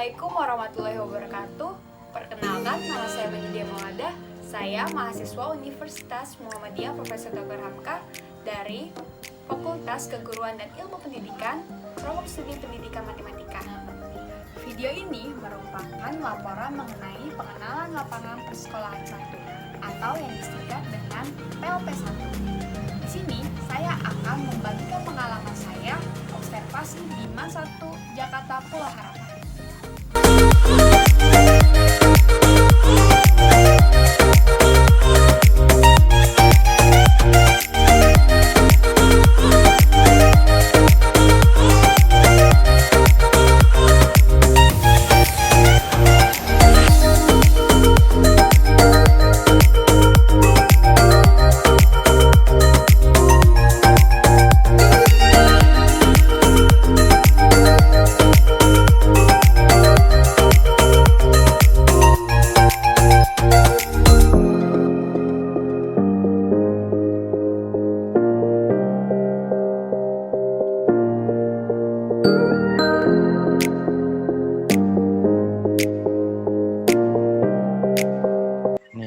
Assalamualaikum warahmatullahi wabarakatuh. Perkenalkan, nama saya Majidia Mawadah. Saya mahasiswa Universitas Muhammadiyah Profesor Dr. Hamka dari Fakultas Keguruan dan Ilmu Pendidikan, Program Studi Pendidikan Matematika. Video ini merupakan laporan mengenai pengenalan lapangan persekolahan 1 atau yang disingkat dengan PLP 1. Di sini saya akan membagikan pengalaman saya observasi di MAN 1 Jakarta Pulau Harapan.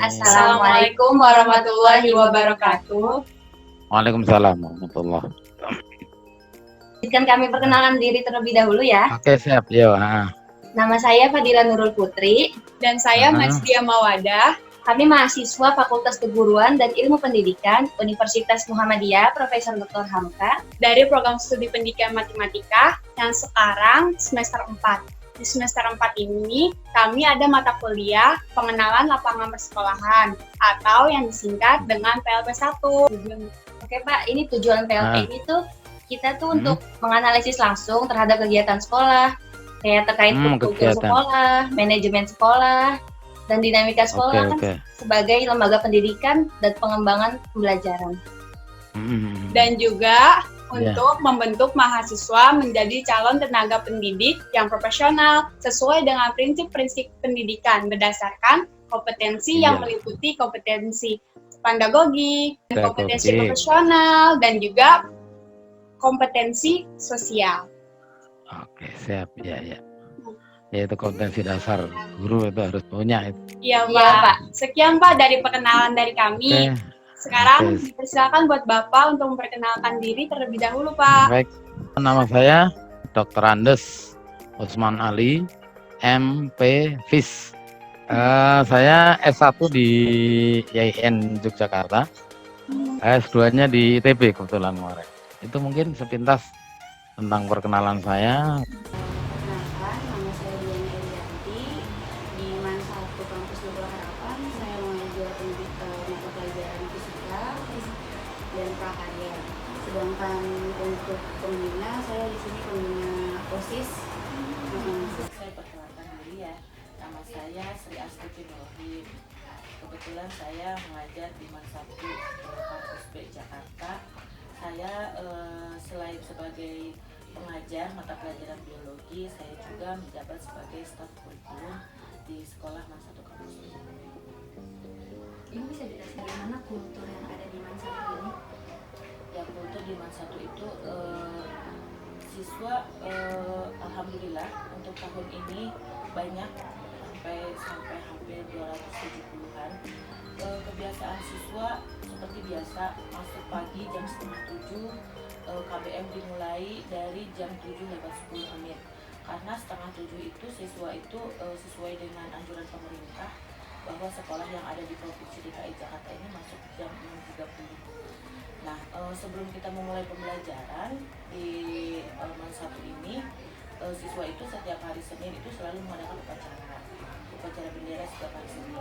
Assalamualaikum warahmatullahi wabarakatuh. Waalaikumsalam warahmatullahi wabarakatuh. Izinkan kami perkenalan diri terlebih dahulu ya. Oke, siap. Yo. Nama saya Fadila Nurul Putri. Dan saya Majidia Mawadah. Kami mahasiswa Fakultas Keguruan dan Ilmu Pendidikan Universitas Muhammadiyah Profesor Dr. Hamka Dari Program Studi Pendidikan Matematika yang sekarang semester 4. Di semester 4 ini, kami ada mata kuliah pengenalan lapangan persekolahan atau yang disingkat dengan PLP 1. Oke Pak, ini tujuan PLP ini tuh kita tuh untuk menganalisis langsung terhadap kegiatan sekolah, kayak terkait kultur sekolah, manajemen sekolah, dan dinamika sekolah sebagai lembaga pendidikan dan pengembangan pembelajaran. Dan juga untuk membentuk mahasiswa menjadi calon tenaga pendidik yang profesional sesuai dengan prinsip-prinsip pendidikan berdasarkan kompetensi yang meliputi kompetensi pedagogi, kompetensi profesional, dan juga kompetensi sosial. Oke, siap. Ya. Yaitu kompetensi dasar guru itu harus punya itu. Iya, Pak. Sekian Pak dari perkenalan dari kami. Sekarang dipersilakan buat Bapak untuk memperkenalkan diri terlebih dahulu, Pak. Baik, nama saya Dr. Andes Usman Ali, MP Fis. Saya S1 di IAIN Yogyakarta, S2-nya di ITB kebetulan kemarin. Itu mungkin sepintas tentang perkenalan saya. Nama saya Diana Elianti, di MAN 1 Kampus Pulau Harapan. Saya mengajar mata pelajaran fisika dan prakarya. Sedangkan untuk pembina, saya di sini pembina OSIS. Saya perkenalkan diri ya, nama saya Sri Astuti Nurhim. Kebetulan saya mengajar di MAN 1 Kampus B Jakarta. Saya selain sebagai pengajar mata pelajaran biologi, saya juga menjabat sebagai staf kurikulum di sekolah MAN 1 Kampus B. Ini bisa dijelaskan bagaimana kultur yang ada di MAN 1 ini? Ya, kultur di MAN 1 itu siswa alhamdulillah untuk tahun ini banyak sampai hampir 270-an. Kebiasaan siswa seperti biasa masuk pagi jam setengah 7, KBM dimulai dari jam 7:10 karena setengah 7 itu siswa itu sesuai dengan anjuran pemerintah bahwa sekolah yang ada di Provinsi DKI Jakarta ini masuk jam 6.30. Nah, sebelum kita memulai pembelajaran di MAN 1 ini, siswa itu setiap hari Senin itu selalu mengadakan upacara bendera setiap hari Senin.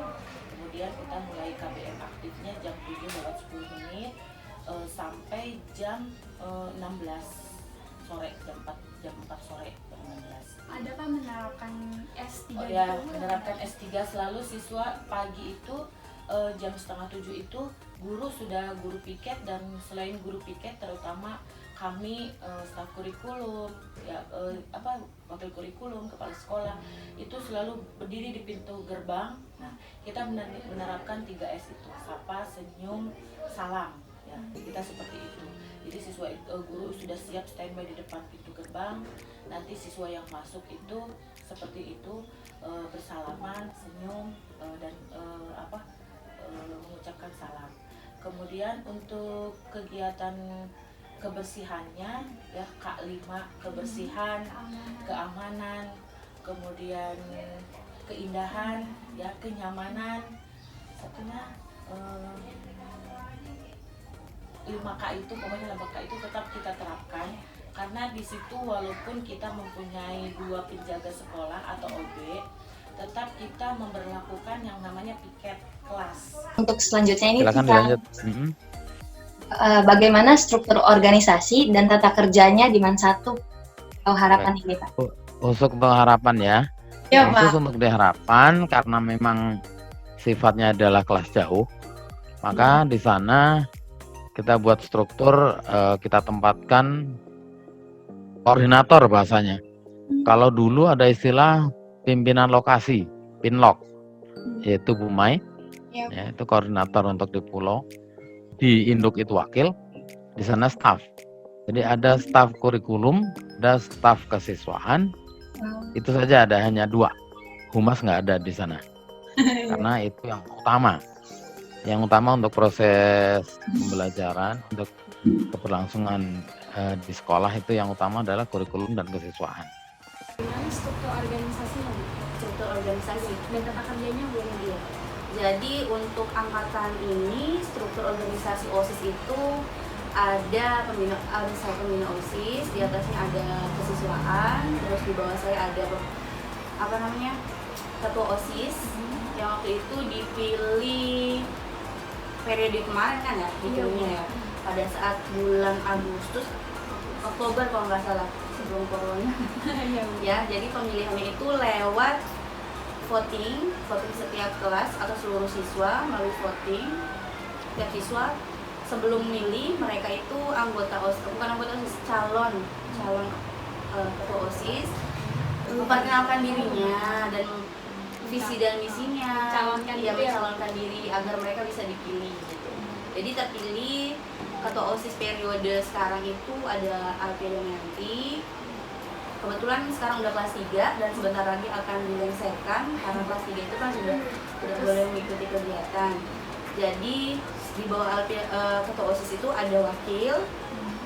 Kemudian kita mulai KBM aktifnya jam 7:10 sampai jam 16 sore, jam 4 sore, jam 16. Ada Pak menerapkan S3? Oh ya, menerapkan S3 selalu siswa pagi itu jam setengah 7 itu guru piket, dan selain guru piket terutama kami staf kurikulum wakil kurikulum, kepala sekolah itu selalu berdiri di pintu gerbang. Nah, kita menerapkan 3S itu, sapa, senyum, salam ya, kita seperti itu. Jadi guru sudah siap standby di depan pintu gerbang. Nanti siswa yang masuk itu seperti itu, bersalaman, senyum, dan mengucapkan salam. Kemudian untuk kegiatan kebersihannya ya K5, kebersihan, keamanan, kemudian keindahan, ya kenyamanan, satunya 5K itu, pokoknya 5K itu tetap kita terapkan, karena di situ walaupun kita mempunyai 2 penjaga sekolah atau OB, tetap kita memberlakukan yang namanya piket kelas. Untuk selanjutnya ini Silakan tentang dilanjut. bagaimana struktur organisasi dan tata kerjanya di Man 1 atau harapan ini Pak? Untuk harapan ya. Ya Khusus untuk di harapan karena memang sifatnya adalah kelas jauh, maka di sana kita buat struktur, kita tempatkan koordinator bahasanya. Kalau dulu ada istilah pimpinan lokasi, pinlok, yaitu Bu Mai, ya, itu koordinator untuk di pulau. Di induk itu wakil, di sana staf. Jadi ada staf kurikulum, ada staf kesiswaan. Itu saja ada hanya 2. Humas nggak ada di sana. Karena itu yang utama. Yang utama untuk proses pembelajaran, untuk keberlangsungan di sekolah itu yang utama adalah kurikulum dan kesiswaan. Gimana struktur organisasinya? Struktur organisasi. Dan tata kerjanya boleh dia. Jadi untuk angkatan ini struktur organisasi OSIS itu ada saya pembina OSIS, di atasnya ada kesiswaan, terus di bawah saya ada ketua OSIS yang waktu itu dipilih periode kemarin kan ya, dipilihnya ya pada saat bulan Agustus, Oktober kalau nggak salah, sebelum corona. Ya, jadi pemilihannya itu lewat voting setiap kelas atau seluruh siswa melalui voting. Setiap siswa sebelum milih mereka itu calon ketua OSIS memperkenalkan dirinya dan visi dan misinya, mencalonkan diri agar mereka bisa dipilih gitu. Jadi terpilih ketua OSIS periode sekarang itu ada Alfia Damianti. Kebetulan sekarang udah kelas 3 dan sebentar lagi akan dilengsarkan karena kelas 3 itu kan sudah boleh mengikuti kegiatan. Jadi di bawah ketua OSIS itu ada wakil,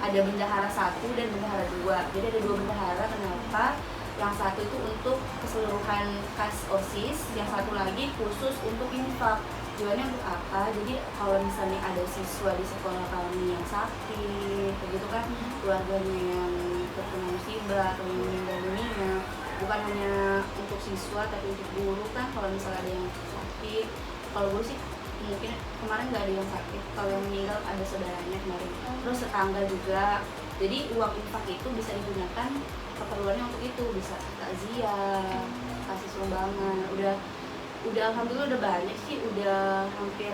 ada bendahara 1 dan bendahara 2. Jadi ada 2 bendahara. Kenapa? Yang satu itu untuk keseluruhan kas OSIS, yang satu lagi khusus untuk infak. Tujuannya untuk apa? Jadi kalau misalnya ada siswa di sekolah kami yang sakit, begitu kan, keluarganya yang terkena musibah atau yang meninggal dunia, bukan hanya untuk siswa tapi untuk guru kan, kalau misalnya ada yang sakit, kalau guru sih mungkin kemarin nggak ada yang sakit, kalau yang meninggal ada saudaranya kemarin, terus tetangga juga. Jadi uang infak itu bisa digunakan keperluannya untuk itu, bisa takziah, kasih sumbangan. Udah alhamdulillah udah banyak sih, udah hampir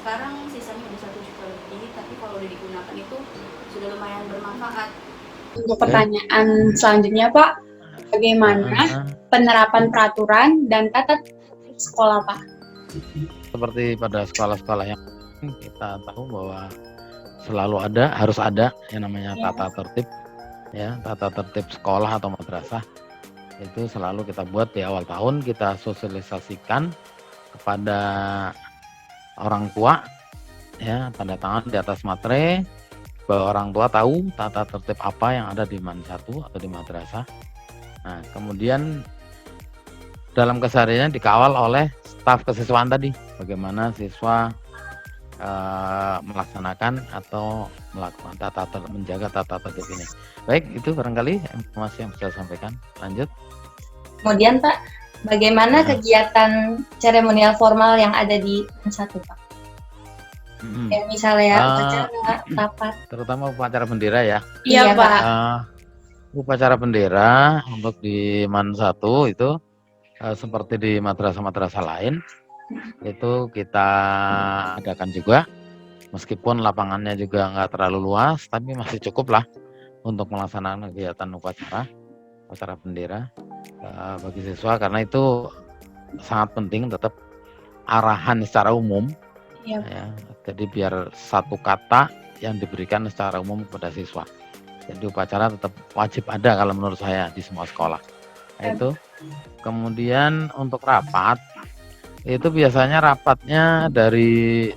sekarang sisanya udah 1 juta lebih, tapi kalau udah digunakan itu sudah lumayan bermanfaat. Untuk pertanyaan selanjutnya Pak, bagaimana penerapan peraturan dan tata tertib sekolah Pak? Seperti pada sekolah-sekolah yang kita tahu bahwa selalu harus ada yang namanya tata tertib, ya, tata tertib sekolah atau madrasah. Itu selalu kita buat di awal tahun, kita sosialisasikan kepada orang tua, ya, tanda tangan di atas materai bahwa orang tua tahu tata tertib apa yang ada di Man 1 atau di madrasah. Nah, kemudian dalam kesehariannya dikawal oleh staf kesiswaan tadi, bagaimana siswa melaksanakan atau melakukan menjaga tata tertib ini. Baik, itu barangkali informasi yang bisa saya sampaikan. Lanjut. Kemudian Pak, bagaimana kegiatan seremonial formal yang ada di Man 1 Pak? Kayak misalnya upacara, rapat. Terutama upacara bendera ya. Iya Pak. Upacara bendera untuk di Man 1 itu seperti di madrasah-madrasah lain, itu kita adakan juga, meskipun lapangannya juga nggak terlalu luas, tapi masih cukup lah untuk melaksanakan kegiatan upacara bendera bagi siswa, karena itu sangat penting tetap arahan secara umum Iya. Ya, jadi biar satu kata yang diberikan secara umum kepada siswa. Jadi upacara tetap wajib ada kalau menurut saya di semua sekolah. Nah, itu. Kemudian untuk rapat, itu biasanya rapatnya dari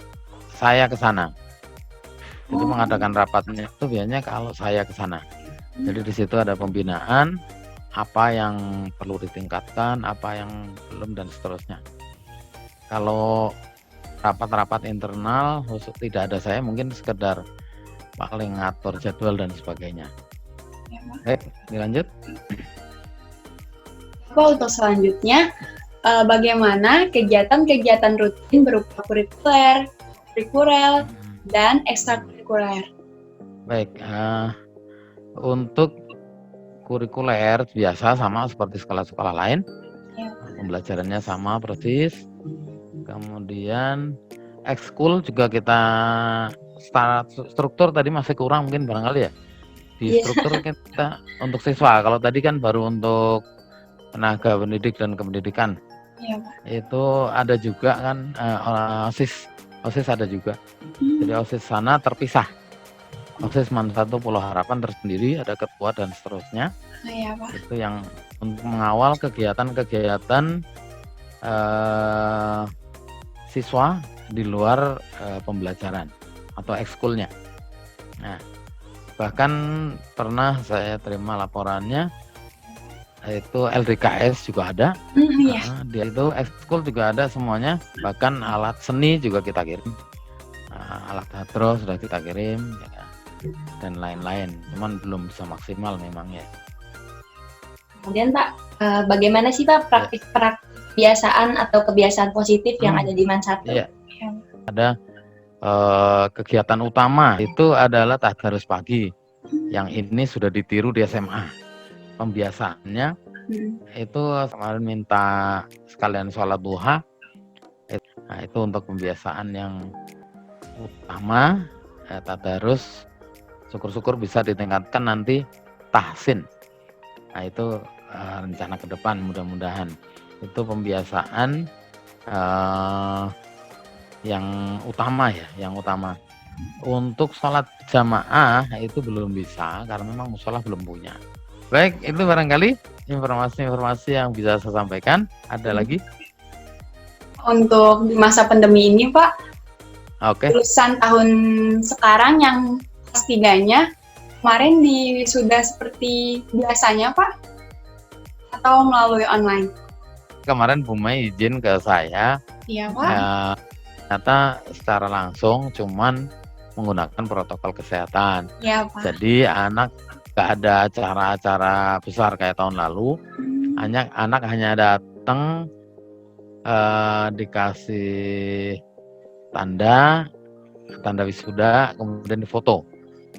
saya ke sana. Jadi mengadakan rapatnya itu biasanya kalau saya ke sana. Jadi di situ ada pembinaan, apa yang perlu ditingkatkan, apa yang belum dan seterusnya. Kalau rapat-rapat internal khusus tidak ada saya, mungkin sekedar paling ngatur jadwal dan sebagainya. Baik, dilanjut. Pak, untuk selanjutnya, bagaimana kegiatan-kegiatan rutin berupa kurikuler, kurikuler, dan ekstrakurikuler? Baik, untuk kurikuler biasa sama seperti sekolah-sekolah lain, pembelajarannya sama persis. Kemudian ekskul juga kita struktur tadi masih kurang mungkin barangkali ya. Di struktur kita untuk siswa, kalau tadi kan baru untuk tenaga pendidik dan kependidikan. Iya, Pak. Itu ada juga kan OSIS ada juga. Jadi OSIS sana terpisah. OSIS Manfaat Pulau Harapan tersendiri, ada ketua dan seterusnya. Iya, Pak. Itu yang untuk mengawal kegiatan-kegiatan siswa di luar pembelajaran atau ekskulnya. Nah, bahkan pernah saya terima laporannya itu LDKS juga ada. Iya. Dia itu ekskul juga ada semuanya, bahkan alat seni juga kita kirim. Alat hadroh sudah kita kirim ya, dan lain-lain. Cuman belum bisa maksimal memang ya. Kemudian Pak, bagaimana sih Pak praktik kebiasaan atau kebiasaan positif yang ada di MAN 1? Iya. Ada kegiatan utama itu adalah tadarus pagi. Yang ini sudah ditiru di SMA. Pembiasaannya itu kemarin minta sekalian sholat duha. Nah, itu untuk pembiasaan yang utama, tadarus. Syukur-syukur bisa ditingkatkan nanti tahsin. Nah, itu rencana ke depan mudah-mudahan. Itu pembiasaan yang utama ya, yang utama. Untuk sholat jamaah itu belum bisa karena memang musola belum punya. Baik, itu barangkali informasi-informasi yang bisa saya sampaikan. Ada lagi? Untuk di masa pandemi ini, Pak, lulusan tahun sekarang yang kelas 3-nya kemarin sudah seperti biasanya, Pak? Atau melalui online? Kemarin Bu Mai izin ke saya. Iya, Pak. Ternyata secara langsung cuman menggunakan protokol kesehatan. Iya, Pak. Jadi anak nggak ada acara-acara besar kayak tahun lalu. Anak hanya datang dikasih tanda wisuda, kemudian difoto.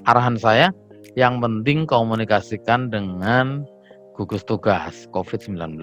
Arahan saya yang penting komunikasikan dengan gugus tugas COVID-19.